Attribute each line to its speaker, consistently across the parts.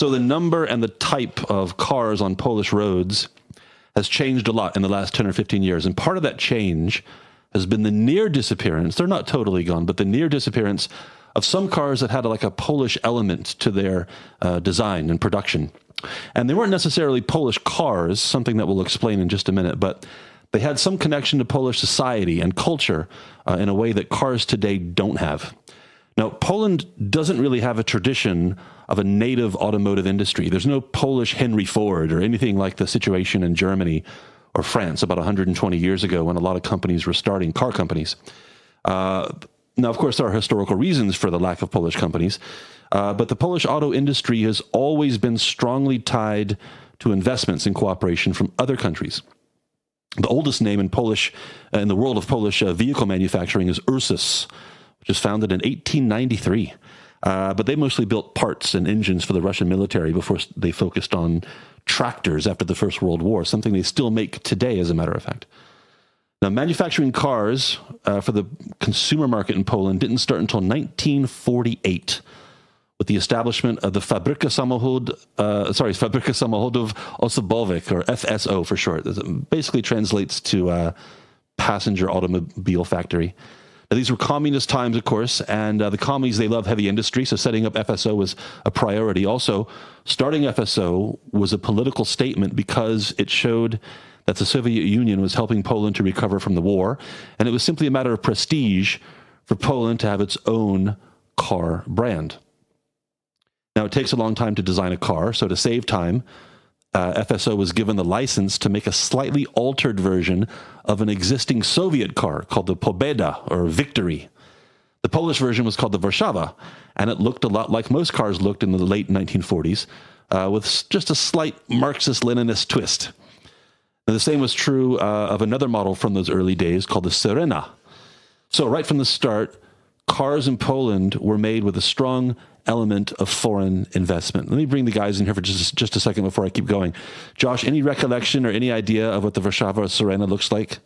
Speaker 1: So the number and the type of cars on Polish roads has changed a lot in the last 10 or 15 years. And part of that change has been the near disappearance. They're not totally gone, but the near disappearance of some cars that had like a Polish element to their design and production. And they weren't necessarily Polish cars, something that we'll explain in just a minute, but they had some connection to Polish society and culture in a way that cars today don't have. Now, Poland doesn't really have a tradition of a native automotive industry. There's no Polish Henry Ford or anything like the situation in Germany or France about 120 years ago when a lot of companies were starting, car companies. Now, of course, there are historical reasons for the lack of Polish companies, but the Polish auto industry has always been strongly tied to investments in cooperation from other countries. The oldest name in Polish, in the world of Polish vehicle manufacturing is Ursus, which was founded in 1893. But they mostly built parts and engines for the Russian military before they focused on tractors after the First World War, something they still make today, as a matter of fact. Now, manufacturing cars for the consumer market in Poland didn't start until 1948 with the establishment of the Fabryka Samochodów Osobowych, or FSO for short. It basically translates to passenger automobile factory. Now, these were communist times, of course, and the commies, they love heavy industry, so setting up FSO was a priority. Also, starting FSO was a political statement because it showed that the Soviet Union was helping Poland to recover from the war, and it was simply a matter of prestige for Poland to have its own car brand. Now, it takes a long time to design a car, so to save time, FSO was given the license to make a slightly altered version of an existing Soviet car called the Pobeda, or Victory. The Polish version was called the Warszawa, and it looked a lot like most cars looked in the late 1940s, with just a slight Marxist-Leninist twist. Now, the same was true of another model from those early days called the Syrena. So right from the start, cars in Poland were made with a strong element of foreign investment. Let me bring the guys in here for just a second before I keep going. Josh, any recollection or any idea of what the Warszawa or Syrena looks like?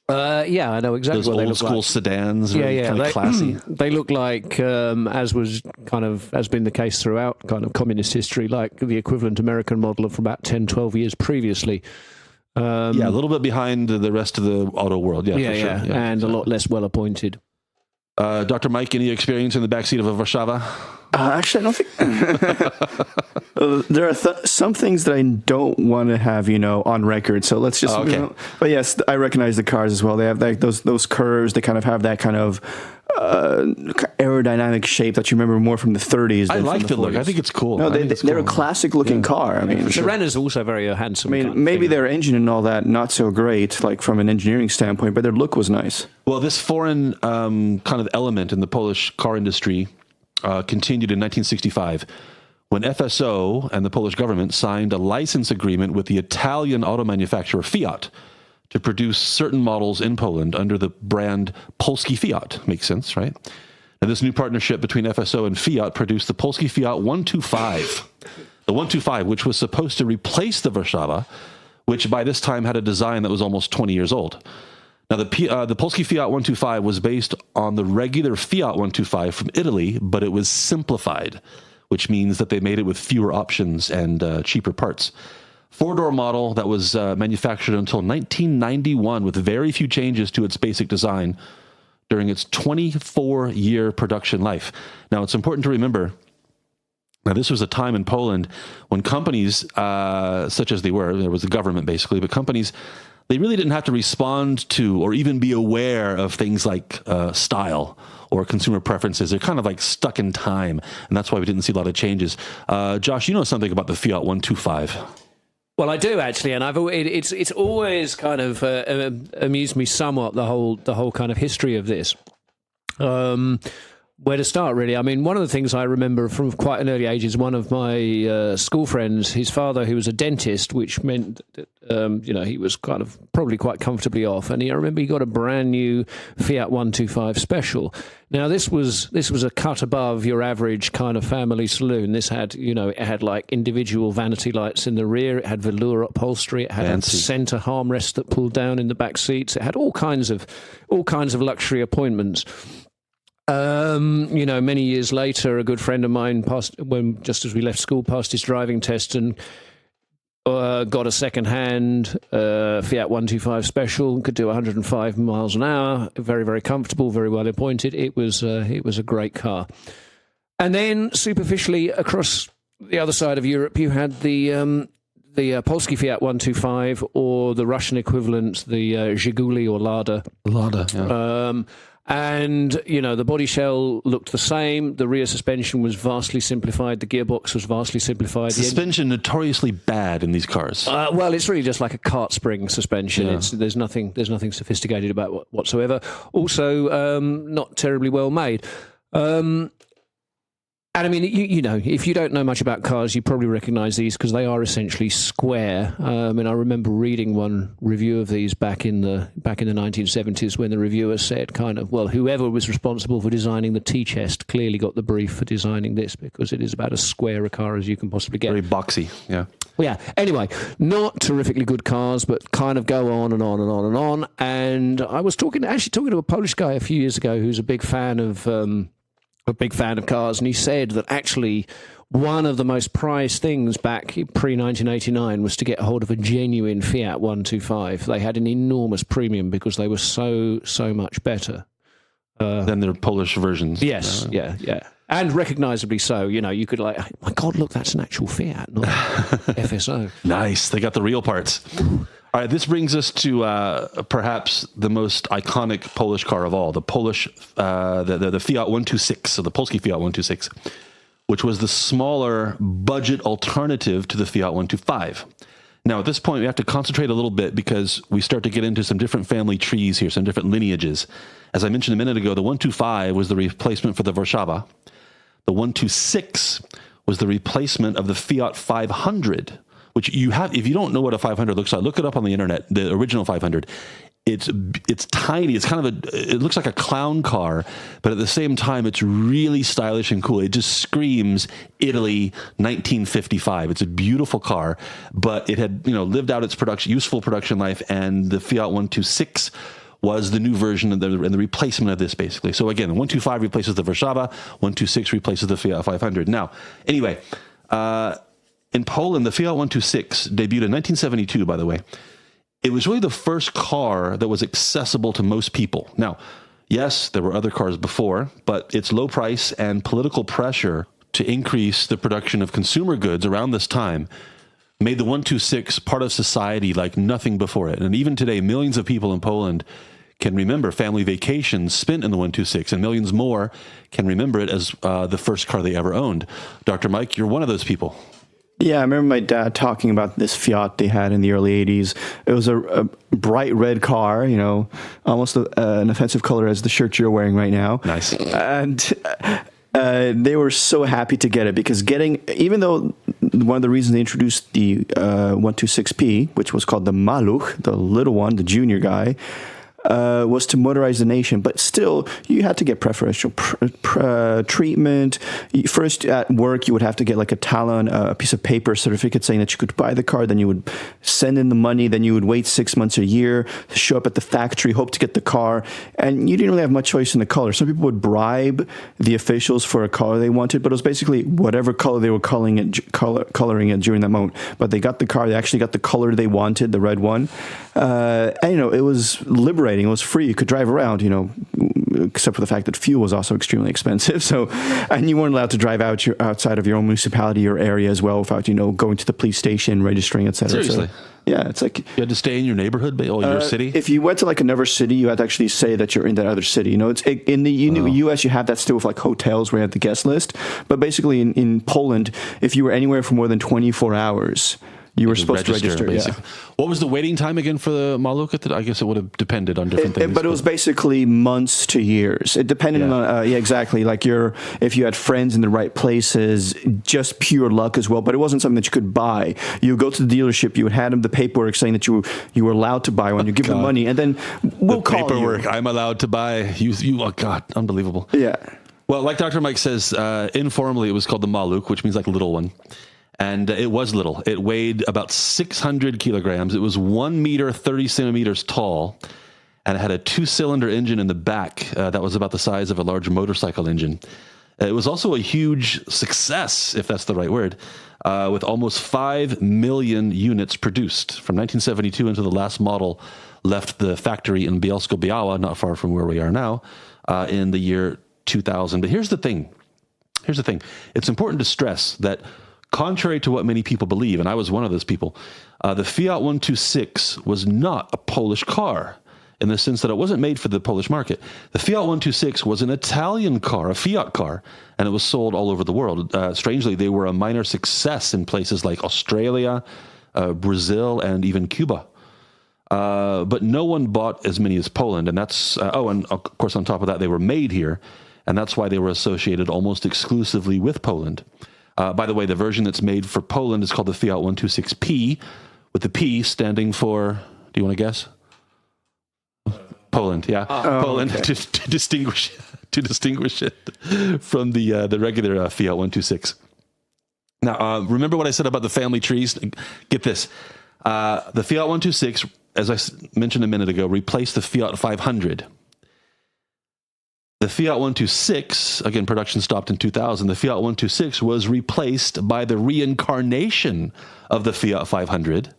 Speaker 2: Yeah, I know exactly
Speaker 1: those
Speaker 2: what they
Speaker 1: old
Speaker 2: look
Speaker 1: school
Speaker 2: like.
Speaker 1: sedans, kind of classy.
Speaker 2: They look like, as been the case throughout kind of communist history, like the equivalent American model of about 10, 12 years previously.
Speaker 1: A little bit behind the rest of the auto world. Yeah, for sure.
Speaker 2: And exactly. A lot less well appointed.
Speaker 1: Dr. Mike, any experience in the backseat of a Warszawa?
Speaker 3: Actually, I don't think there are some things that I don't want to have, on record. So let's just. But yes, I recognize the cars as well. They have those curves. They kind of have that kind of aerodynamic shape that you remember more from the 30s.
Speaker 1: I like the look. I think it's cool.
Speaker 3: No, they're a classic looking car. I mean,
Speaker 2: Syrena's also very handsome.
Speaker 3: I mean, maybe their engine and all that not so great, like from an engineering standpoint, but their look was nice.
Speaker 1: Well, this foreign kind of element in the Polish car industry continued in 1965 when FSO and the Polish government signed a license agreement with the Italian auto manufacturer Fiat to produce certain models in Poland under the brand Polski Fiat. Makes sense, right? And this new partnership between FSO and Fiat produced the Polski Fiat 125. The 125, which was supposed to replace the Warszawa, which by this time had a design that was almost 20 years old. Now, the Polski Fiat 125 was based on the regular Fiat 125 from Italy, but it was simplified, which means that they made it with fewer options and cheaper parts. Four-door model that was manufactured until 1991 with very few changes to its basic design during its 24-year production life. Now, it's important to remember, now this was a time in Poland when companies, such as there was a government basically, but companies, they really didn't have to respond to or even be aware of things like style or consumer preferences. They're kind of like stuck in time, and that's why we didn't see a lot of changes. Josh, you know something about the Fiat 125.
Speaker 2: Well, I do actually, and it's always kind of amused me somewhat the whole kind of history of this. Where to start, really? I mean, one of the things I remember from quite an early age is one of my school friends, his father, who was a dentist, which meant that, he was kind of probably quite comfortably off. And I remember he got a brand new Fiat 125 Special. Now, this was a cut above your average kind of family saloon. This had, it had like individual vanity lights in the rear. It had velour upholstery. It had a center armrest that pulled down in the back seats. It had all kinds of luxury appointments. Many years later, a good friend of mine just as we left school, passed his driving test and got a second-hand Fiat 125 Special. Could do 105 miles an hour. Very, very comfortable. Very well appointed. It was a great car. And then superficially across the other side of Europe, you had the Polski Fiat 125, or the Russian equivalent, the Zhiguli or Lada.
Speaker 1: Lada, yeah.
Speaker 2: And, the body shell looked the same. The rear suspension was vastly simplified. The gearbox was vastly simplified.
Speaker 1: Suspension notoriously bad in these cars.
Speaker 2: Well, it's really just like a kart spring suspension. Yeah. There's nothing sophisticated about it whatsoever. Also, not terribly well made. And I mean, if you don't know much about cars, you probably recognise these because they are essentially square. I remember reading one review of these back in the 1970s when the reviewer said whoever was responsible for designing the T-chest clearly got the brief for designing this, because it is about as square a car as you can possibly get.
Speaker 1: Very boxy, yeah.
Speaker 2: Yeah. Anyway, not terrifically good cars, but kind of go on and on and on and on. And I was talking to a Polish guy a few years ago who's a big fan of cars, and he said that actually one of the most prized things back pre-1989 was to get a hold of a genuine Fiat 125. They had an enormous premium because they were so much better
Speaker 1: than their Polish versions.
Speaker 2: Yes, yeah. And recognisably so. You could my God, look, that's an actual Fiat, not FSO.
Speaker 1: Nice. They got the real parts. All right, this brings us to perhaps the most iconic Polish car of all, the Polish, the Fiat 126, so the Polski Fiat 126, which was the smaller budget alternative to the Fiat 125. Now, at this point, we have to concentrate a little bit because we start to get into some different family trees here, some different lineages. As I mentioned a minute ago, the 125 was the replacement for the Warszawa. The 126 was the replacement of the Fiat 500, which you have, if you don't know what a 500 looks like, look it up on the internet, the original 500. It's tiny. It's it looks like a clown car, but at the same time, it's really stylish and cool. It just screams Italy 1955. It's a beautiful car, but it had, lived out its useful production life, and the Fiat 126 was the new version and the replacement of this, basically. So again, the 125 replaces the Warszawa, 126 replaces the Fiat 500. Now, anyway, in Poland, the Fiat 126 debuted in 1972, by the way. It was really the first car that was accessible to most people. Now, yes, there were other cars before, but its low price and political pressure to increase the production of consumer goods around this time made the 126 part of society like nothing before it. And even today, millions of people in Poland can remember family vacations spent in the 126, and millions more can remember it as the first car they ever owned. Dr. Mike, you're one of those people.
Speaker 3: Yeah, I remember my dad talking about this Fiat they had in the early 80s. It was a bright red car, almost an offensive color as the shirt you're wearing right now.
Speaker 1: Nice.
Speaker 3: And they were so happy to get it because even though one of the reasons they introduced the 126P, which was called the Maluch, the little one, the junior guy, was to motorize the nation, but still you had to get preferential treatment. First at work, you would have to get like a talon, a piece of paper certificate saying that you could buy the car. Then you would send in the money. Then you would wait 6 months, a year to show up at the factory, hope to get the car. And you didn't really have much choice in the color. Some people would bribe the officials for a color they wanted, but it was basically whatever color they were coloring it during that moment. But they got the car. They actually got the color they wanted, the red one. And, it was liberating. It was free. You could drive around, except for the fact that fuel was also extremely expensive. So, and you weren't allowed to drive outside of your own municipality or area as well without, going to the police station, registering, etc.
Speaker 1: Seriously?
Speaker 3: So, yeah, it's like...
Speaker 1: You had to stay in your neighborhood or your city?
Speaker 3: If you went to like another city, you had to actually say that you're in that other city. In the U.S., you have that still with like hotels where you have the guest list. But basically in Poland, if you were anywhere for more than 24 hours... You were supposed to register, basically.
Speaker 1: Yeah. What was the waiting time again for the Maluch? I guess it would have depended on different things.
Speaker 3: But it was basically months to years. It depended on, exactly. Like if you had friends in the right places, just pure luck as well. But it wasn't something that you could buy. You go to the dealership, you would hand them the paperwork saying that you were allowed to buy one. You give them money, and then we'll call
Speaker 1: paperwork.
Speaker 3: you.
Speaker 1: I'm allowed to buy. You, oh God, unbelievable.
Speaker 3: Yeah.
Speaker 1: Well, like Dr. Mike says, informally it was called the Maluch, which means like little one. And it was little. It weighed about 600 kilograms. It was 1 meter, 30 centimeters tall. and it had a 2-cylinder engine in the back that was about the size of a large motorcycle engine. It was also a huge success, if that's the right word, with almost 5 million units produced from 1972 until the last model left the factory in Bielsko-Biała, not far from where we are now, in the year 2000. But here's the thing. It's important to stress that contrary to what many people believe, and I was one of those people, the Fiat 126 was not a Polish car in the sense that it wasn't made for the Polish market. The Fiat 126 was an Italian car, a Fiat car, and it was sold all over the world. Strangely, they were a minor success in places like Australia, Brazil, and even Cuba. But no one bought as many as Poland, and that's and of course on top of that they were made here, and that's why they were associated almost exclusively with Poland. By the way, the version that's made for Poland is called the Fiat 126P, with the P standing for, do you want to guess? Poland, yeah. Poland, okay. to distinguish it from the regular Fiat 126. Now, remember what I said about the family trees? Get this. The Fiat 126, as I mentioned a minute ago, replaced the Fiat 500. The Fiat 126, again, production stopped in 2000. The Fiat 126 was replaced by the reincarnation of the Fiat 500.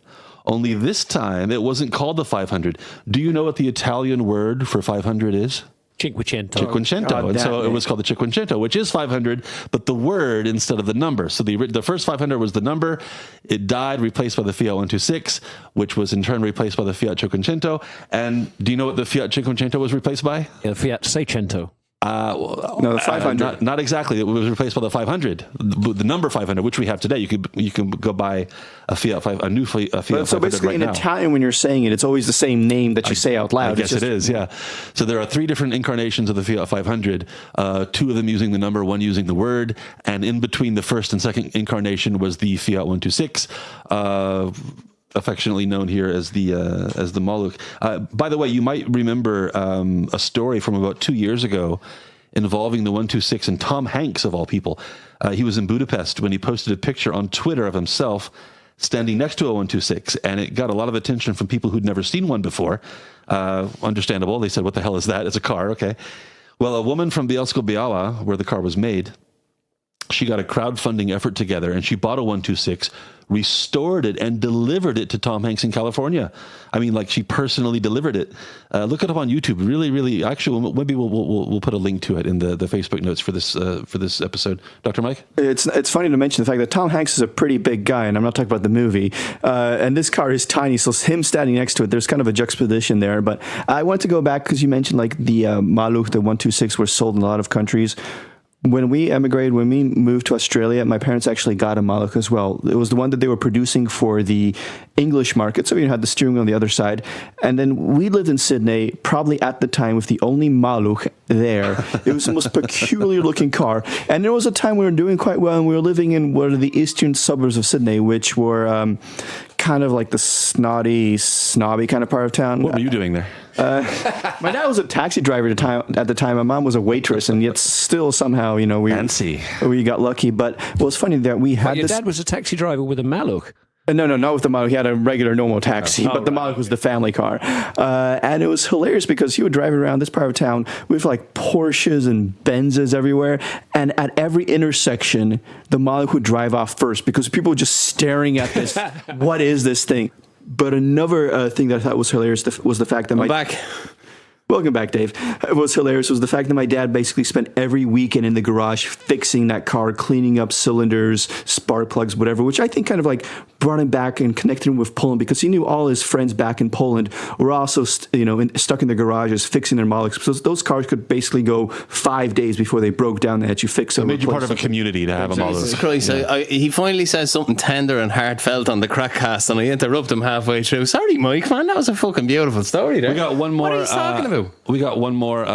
Speaker 1: Only this time, it wasn't called the 500. Do you know what the Italian word for 500 is?
Speaker 2: Cinquecento.
Speaker 1: And so it was called the Cinquecento, which is 500, but the word instead of the number. So the first 500 was the number. It died, replaced by the Fiat 126, which was in turn replaced by the Fiat Cinquecento. And do you know what the Fiat Cinquecento was replaced by?
Speaker 2: Yeah, Fiat Seicento.
Speaker 3: No, the 500.
Speaker 1: Not exactly. It was replaced by the 500, the number 500, which we have today. You can go buy a Fiat 5, a new Fiat 500
Speaker 3: so basically,
Speaker 1: right
Speaker 3: in
Speaker 1: now.
Speaker 3: Italian, when you're saying it, it's always the same name that you say out loud.
Speaker 1: I guess it is, yeah. So there are 3 different incarnations of the Fiat 500. 2 of them using the number, 1 using the word, and in between the first and second incarnation was the Fiat 126. Affectionately known here as the Maluk. By the way, you might remember a story from about 2 years ago involving the 126 and Tom Hanks, of all people. He was in Budapest when he posted a picture on Twitter of himself standing next to a 126, and it got a lot of attention from people who'd never seen one before. Understandable. They said, what the hell is that? It's a car, okay. Well, a woman from Bielsko-Biała, where the car was made, she got a crowdfunding effort together, and she bought a 126, restored it, and delivered it to Tom Hanks in California. I mean, like, she personally delivered it. Look it up on YouTube. Really, really. Actually, maybe we'll put a link to it in the Facebook notes for this episode. Dr. Mike?
Speaker 3: It's funny to mention the fact that Tom Hanks is a pretty big guy, and I'm not talking about the movie. And this car is tiny, so him standing next to it, there's kind of a juxtaposition there. But I want to go back because you mentioned like the Maluk, the 126, were sold in a lot of countries. When we moved to Australia, my parents actually got a Maluk as well. It was the one that they were producing for the English market, so you had the steering wheel on the other side. And then we lived in Sydney, probably at the time with the only Maluk there. It was the most peculiar looking car. And there was a time we were doing quite well, and we were living in one of the eastern suburbs of Sydney, which were kind of like the snobby kind of part of town.
Speaker 1: What were you doing there?
Speaker 3: My dad was a taxi driver at the time. My mom was a waitress, and yet still somehow, we got lucky. But it was funny that we had
Speaker 2: your dad was a taxi driver with a Maluk.
Speaker 3: No, not with the Maluk. He had a regular, normal taxi, but the Maluk was the family car. And it was hilarious because he would drive around this part of town with like Porsches and Benzes everywhere. And at every intersection, the Maluk would drive off first because people were just staring at this. What is this thing? But another thing that I thought was hilarious was the fact that Welcome back, Dave. What was hilarious was the fact that my dad basically spent every weekend in the garage fixing that car, cleaning up cylinders, spark plugs, whatever, which I think kind of like brought him back and connected him with Poland because he knew all his friends back in Poland were also, stuck in their garages fixing their Maluks. So those cars could basically go 5 days before they broke down. They had you fix them.
Speaker 1: It made you part of a community to have a Maluk.
Speaker 4: Jesus Christ. Yeah. He finally says something tender and heartfelt on the KrakCast, and I interrupt him halfway through. Sorry, Mike, man, that was a fucking beautiful story there.
Speaker 1: We got one more.
Speaker 4: What are you talking about?
Speaker 1: We got one more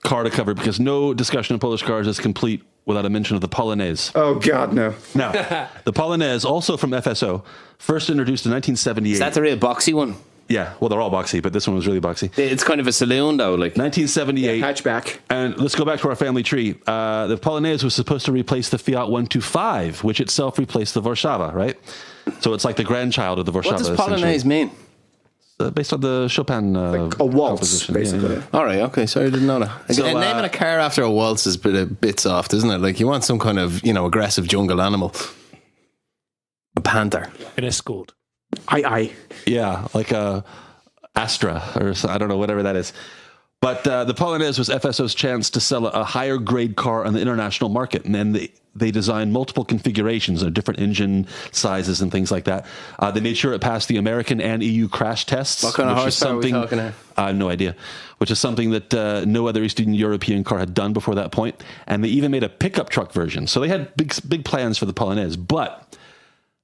Speaker 1: car to cover because no discussion of Polish cars is complete without a mention of the Polonaise.
Speaker 3: Oh, God, no.
Speaker 1: Now, the Polonaise, also from FSO, first introduced in 1978.
Speaker 4: Is that the real boxy one?
Speaker 1: Yeah, well, they're all boxy, but this one was really boxy.
Speaker 4: It's kind of a saloon, though.
Speaker 1: 1978.
Speaker 3: Hatchback.
Speaker 1: And let's go back to our family tree. The Polonaise was supposed to replace the Fiat 125, which itself replaced the Warszawa, right? So it's like the grandchild of the Warszawa.
Speaker 4: What does Polonaise mean?
Speaker 1: based on the Chopin
Speaker 3: like a waltz,
Speaker 1: composition.
Speaker 3: basically.
Speaker 1: Yeah.
Speaker 4: All right, okay, sorry, I didn't know that.
Speaker 1: So,
Speaker 4: naming a car after a waltz is a bit soft, isn't it? Like, you want some kind of, aggressive jungle animal. A panther.
Speaker 2: An escort.
Speaker 3: Aye.
Speaker 1: Yeah, like a Astra or I don't know, whatever that is. But the Polonaise was FSO's chance to sell a higher grade car on the international market. And then they designed multiple configurations of different engine sizes and things like that. They made sure it passed the American and EU crash tests.
Speaker 4: What kind of horsepower are we talking here?
Speaker 1: I have no idea. Which is something that no other Eastern European car had done before that point. And they even made a pickup truck version. So they had big plans for the Polonaise. But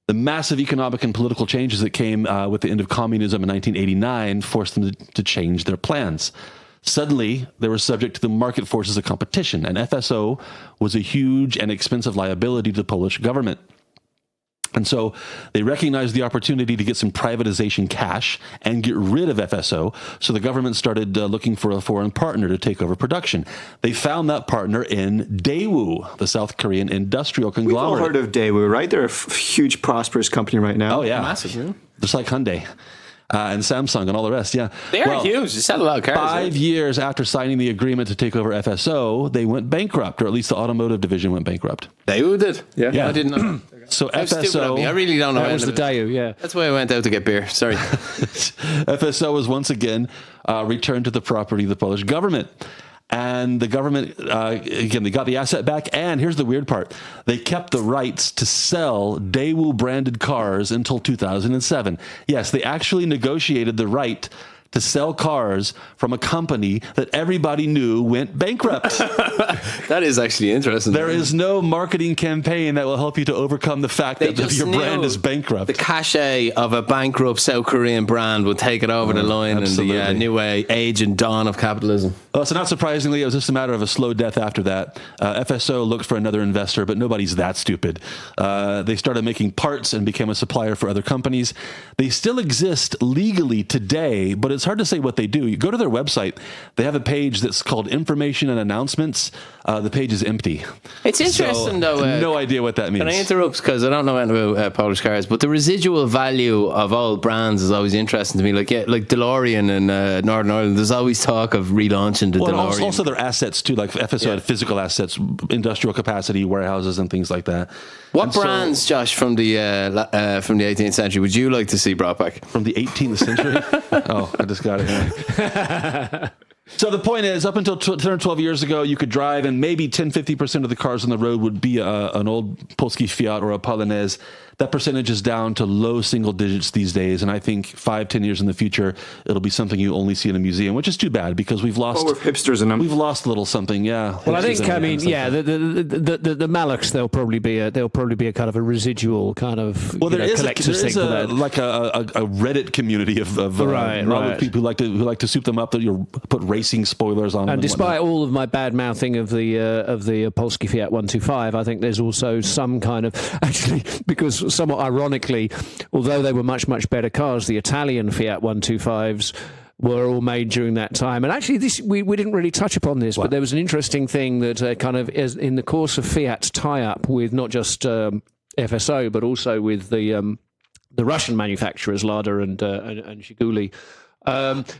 Speaker 1: the massive economic and political changes that came with the end of communism in 1989 forced them to change their plans. Suddenly, they were subject to the market forces of competition, and FSO was a huge and expensive liability to the Polish government. And so they recognized the opportunity to get some privatization cash and get rid of FSO. So the government started looking for a foreign partner to take over production. They found that partner in Daewoo, the South Korean industrial conglomerate.
Speaker 3: We've all heard of Daewoo, right? They're a huge, prosperous company right now.
Speaker 1: Oh, yeah.
Speaker 4: Massive, yeah.
Speaker 1: Just like Hyundai. And Samsung and all the rest, yeah.
Speaker 4: They're huge. They sell a lot of cars.
Speaker 1: 5 years after signing the agreement to take over FSO, they went bankrupt, or at least the automotive division went bankrupt.
Speaker 4: Daewoo did?
Speaker 3: Yeah.
Speaker 4: I didn't know.
Speaker 1: So
Speaker 4: How stupid of me. I
Speaker 1: FSO,
Speaker 4: really don't know.
Speaker 2: That was the
Speaker 4: anything.
Speaker 2: Daewoo, yeah.
Speaker 4: That's why I went out to get beer. Sorry.
Speaker 1: FSO was once again returned to the property of the Polish government. And the government, again, they got the asset back. And here's the weird part. They kept the rights to sell Daewoo branded cars until 2007. Yes, they actually negotiated the right to sell cars from a company that everybody knew went bankrupt.
Speaker 4: That is actually interesting.
Speaker 1: There is no marketing campaign that will help you to overcome the fact that
Speaker 4: just
Speaker 1: your brand
Speaker 4: knew
Speaker 1: is bankrupt.
Speaker 4: The cachet of a bankrupt South Korean brand would take it over the line
Speaker 1: absolutely.
Speaker 4: in the new age and dawn of capitalism.
Speaker 1: So not surprisingly, it was just a matter of a slow death after that. FSO looked for another investor, but nobody's that stupid. They started making parts and became a supplier for other companies. They still exist legally today, but it's hard to say what they do. You go to their website, they have a page that's called Information and Announcements. The page is empty.
Speaker 4: It's interesting, though.
Speaker 1: No idea what that means.
Speaker 4: Can I interrupt? Because I don't know anything about Polish cars, but the residual value of all brands is always interesting to me. Like DeLorean in Northern Ireland, there's always talk of relaunching the DeLorean.
Speaker 1: Also their assets too, like FSO had physical assets, industrial capacity, warehouses and things like that.
Speaker 4: What brands, Josh, from the 18th century would you like to see brought back?
Speaker 1: From the 18th century? Oh, I just got it here. So the point is, up until 10 or 12 years ago, you could drive and maybe 10-50% of the cars on the road would be an old Polski Fiat or a Polonaise. That percentage is down to low single digits these days. And I think 5-10 years in the future, it'll be something you only see in a museum, which is too bad because we've lost...
Speaker 3: We're hipsters in them.
Speaker 1: We've lost a little something, yeah.
Speaker 2: Well, I think, the Malaks, there'll probably be a kind of a residual kind of collector's thing for that.
Speaker 1: Like a Reddit community of
Speaker 2: right.
Speaker 1: people who like to soup them up, that you put racing spoilers on them.
Speaker 2: And despite all of my bad mouthing of the Polski Fiat 125, I think there's also some kind of, actually, because somewhat ironically, although they were much better cars, the Italian Fiat 125s were all made during that time. And actually, we didn't really touch upon this, but there was an interesting thing that kind of is in the course of Fiat's tie-up with not just FSO, but also with the Russian manufacturers, Lada and Zhiguli.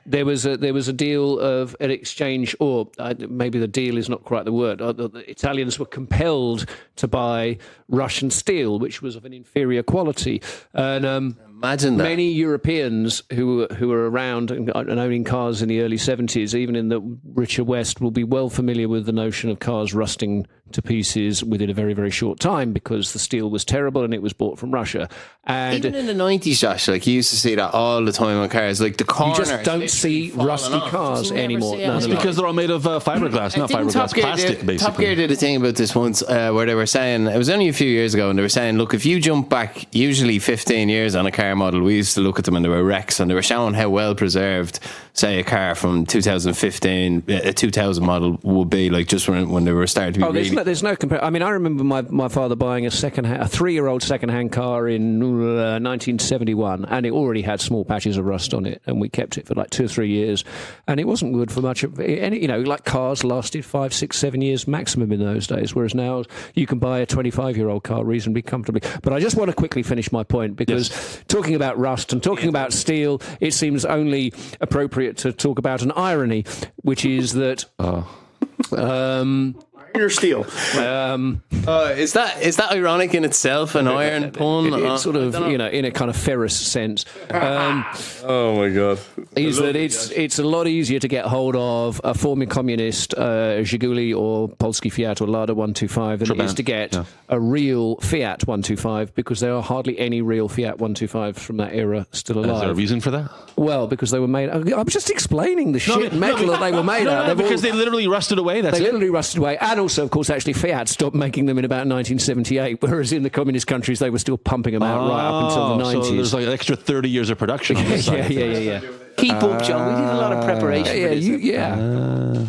Speaker 2: There was a deal of an exchange, or maybe the deal is not quite the word. The Italians were compelled to buy Russian steel, which was of an inferior quality, and
Speaker 4: imagine that.
Speaker 2: Many Europeans who were around and owning cars in the early 70s, even in the richer West, will be well familiar with the notion of cars rusting to pieces within a very, very short time because the steel was terrible and it was bought from Russia. And
Speaker 4: even in the 90s, Josh, like you used to see that all the time on cars, like the corner.
Speaker 2: You just don't see rusty cars anymore.
Speaker 1: It's because they're all made of fiberglass, not fiberglass, plastic, basically.
Speaker 4: Top Gear did a thing about this once where they were saying, it was only a few years ago, and they were saying, look, if you jump back usually 15 years on a car model, we used to look at them and they were wrecks, and they were showing how well preserved say a car from 2015, a 2000 model would be like just when they were starting to be
Speaker 2: there's no comparison. I mean, I remember my father buying a 3-year-old second-hand car in 1971, and it already had small patches of rust on it, and we kept it for like 2 or 3 years, and it wasn't good for much of any. Like cars lasted 5, 6, 7 years maximum in those days, whereas now you can buy a 25-year-old car reasonably comfortably. But I just want to quickly finish my point, because talking about rust and talking about steel, it seems only appropriate to talk about an irony, which is that
Speaker 3: iron or steel.
Speaker 4: Is that ironic in itself? An iron pun?
Speaker 2: It's sort of in a kind of ferrous sense.
Speaker 4: Oh my god!
Speaker 2: Is that it's a lot easier to get hold of a former communist Zhiguli or Polski Fiat or Lada 125 than it is to get a real Fiat 125, because there are hardly any real Fiat 125s from that era still alive.
Speaker 1: Is there a reason for that?
Speaker 2: Well, because they were made. I was just explaining the metal that they were made out.
Speaker 1: Because they literally rusted away. They
Speaker 2: literally rusted away, and also, of course, actually, Fiat stopped making them in about 1978, whereas in the communist countries they were still pumping them out right up until the 90s.
Speaker 1: So there's like an extra 30 years of production on this side.
Speaker 2: Yeah.
Speaker 4: Keep up, John. We did a lot of preparation.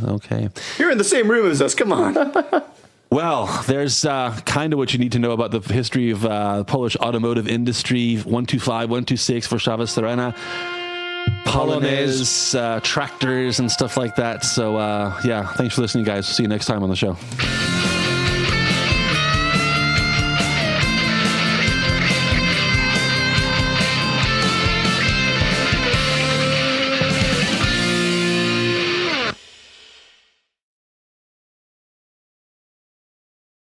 Speaker 1: Okay.
Speaker 3: You're in the same room as us. Come on.
Speaker 1: Well, there's kind of what you need to know about the history of Polish automotive industry. 125, 126 for Warszawa Syrena, Polonaise, tractors and stuff like that. So, thanks for listening, guys. See you next time on the show.